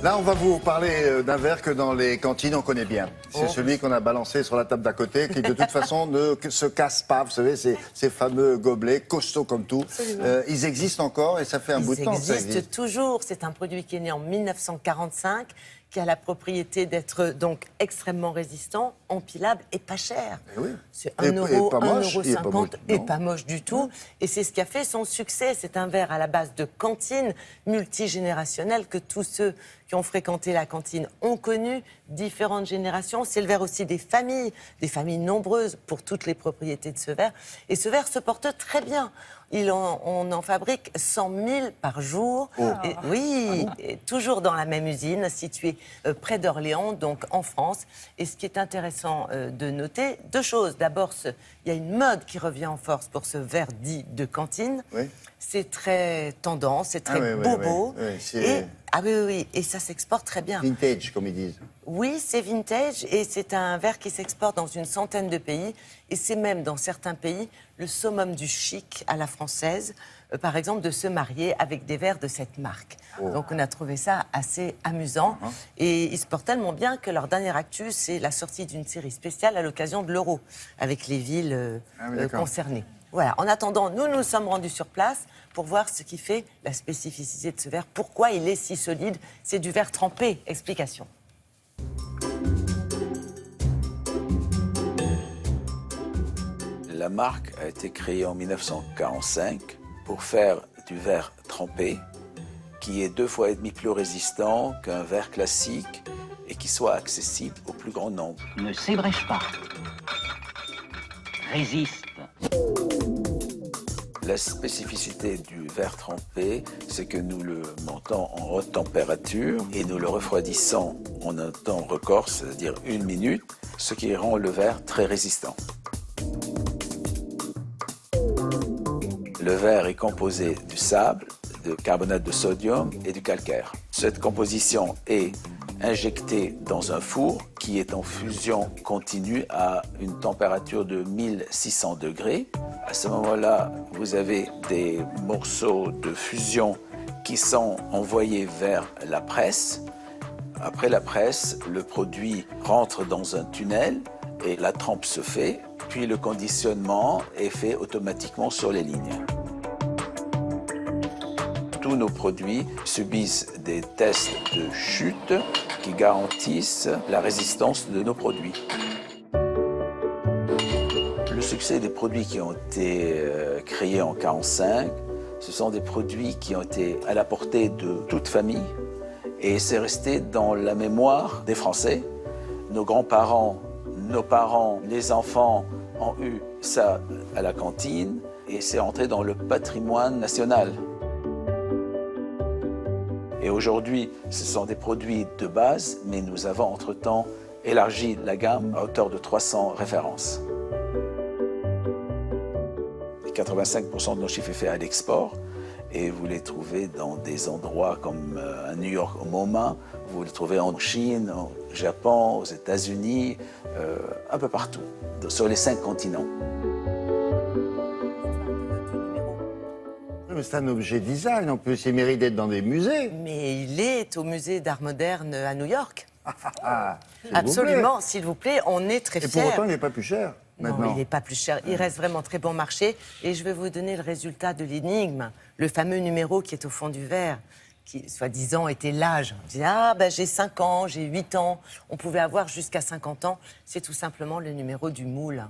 Là, on va vous parler d'un verre que dans les cantines, on connaît bien. C'est celui qu'on a balancé sur la table d'à côté, qui de toute façon ne se casse pas. Vous savez, ces fameux gobelets, costauds comme tout. Ils existent encore et ça fait un bout de temps que ça Ils existent toujours. C'est un produit qui est né en 1945, qui a la propriété d'être donc extrêmement résistant, empilable et pas cher. Oui. C'est Et 1 euro, pas moche, 1,50 € et non. pas moche du tout. Et c'est ce qui a fait son succès. C'est un verre à la base de cantine multigénérationnel que tous ceux qui ont fréquenté la cantine ont connu, différentes générations. C'est le verre aussi des familles nombreuses pour toutes les propriétés de ce verre. Et ce verre se porte très bien. On en fabrique 100 000 par jour. Et, oui, et toujours dans la même usine, située près d'Orléans, donc en France. Et ce qui est intéressant de noter, deux choses. D'abord, il y a une mode qui revient en force pour ce verre dit de cantine. Oui. C'est très tendance, c'est très bobo. Et ça s'exporte très bien. Vintage, comme ils disent. Oui, c'est vintage et c'est un verre qui s'exporte dans une centaine de pays. Et c'est même, dans certains pays, le summum du chic à la française, par exemple, de se marier avec des verres de cette marque. Donc on a trouvé ça assez amusant. Et ils se portent tellement bien que leur dernière actu, c'est la sortie d'une série spéciale à l'occasion de l'Euro, avec les villes concernées. Voilà. En attendant, nous sommes rendus sur place pour voir ce qui fait la spécificité de ce verre. Pourquoi il est si solide? C'est du verre trempé. Explication. La marque a été créée en 1945 pour faire du verre trempé qui est 2,5 fois plus résistant qu'un verre classique et qui soit accessible au plus grand nombre. Ne s'ébrèche pas. Résiste. La spécificité du verre trempé, c'est que nous le montons en haute température et nous le refroidissons en un temps record, c'est-à-dire 1 minute, ce qui rend le verre très résistant. Le verre est composé du sable, de carbonate de sodium et du calcaire. Cette composition est injectée dans un four qui est en fusion continue à une température de 1600 degrés. À ce moment-là, vous avez des morceaux de fusion qui sont envoyés vers la presse. Après la presse, le produit rentre dans un tunnel et la trempe se fait, puis le conditionnement est fait automatiquement sur les lignes. Tous nos produits subissent des tests de chute qui garantissent la résistance de nos produits. Le succès des produits qui ont été créés en 1945, ce sont des produits qui ont été à la portée de toute famille et c'est resté dans la mémoire des Français. Nos grands-parents, nos parents, les enfants ont eu ça à la cantine et c'est entré dans le patrimoine national. Et aujourd'hui, ce sont des produits de base, mais nous avons entre-temps élargi la gamme à hauteur de 300 références. 85% de nos chiffres est fait à l'export et vous les trouvez dans des endroits comme à New York, au MoMA, vous les trouvez en Chine, au Japon, aux États-Unis, un peu partout, sur les 5 continents. Mais c'est un objet design, en plus, il mérite d'être dans des musées. Mais il est au musée d'art moderne à New York. S'il vous Absolument, plaît. s'il vous plaît, on est très Et fiers. pour autant, il n'est pas plus cher, maintenant. Non, il n'est pas plus cher. Il reste vraiment très bon marché. Et je vais vous donner le résultat de l'énigme, le fameux numéro qui est au fond du verre, qui, soi-disant, était l'âge. On disait, j'ai 5 ans, j'ai 8 ans. On pouvait avoir jusqu'à 50 ans. C'est tout simplement le numéro du moule.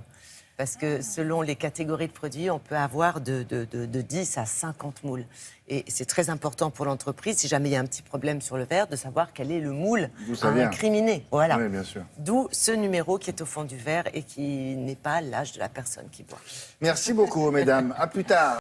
Parce que selon les catégories de produits, on peut avoir de 10 à 50 moules. Et c'est très important pour l'entreprise, si jamais il y a un petit problème sur le verre, de savoir quel est le moule à incriminer. Voilà. Oui, bien sûr. D'où ce numéro qui est au fond du verre et qui n'est pas l'âge de la personne qui boit. Merci beaucoup, mesdames. À plus tard.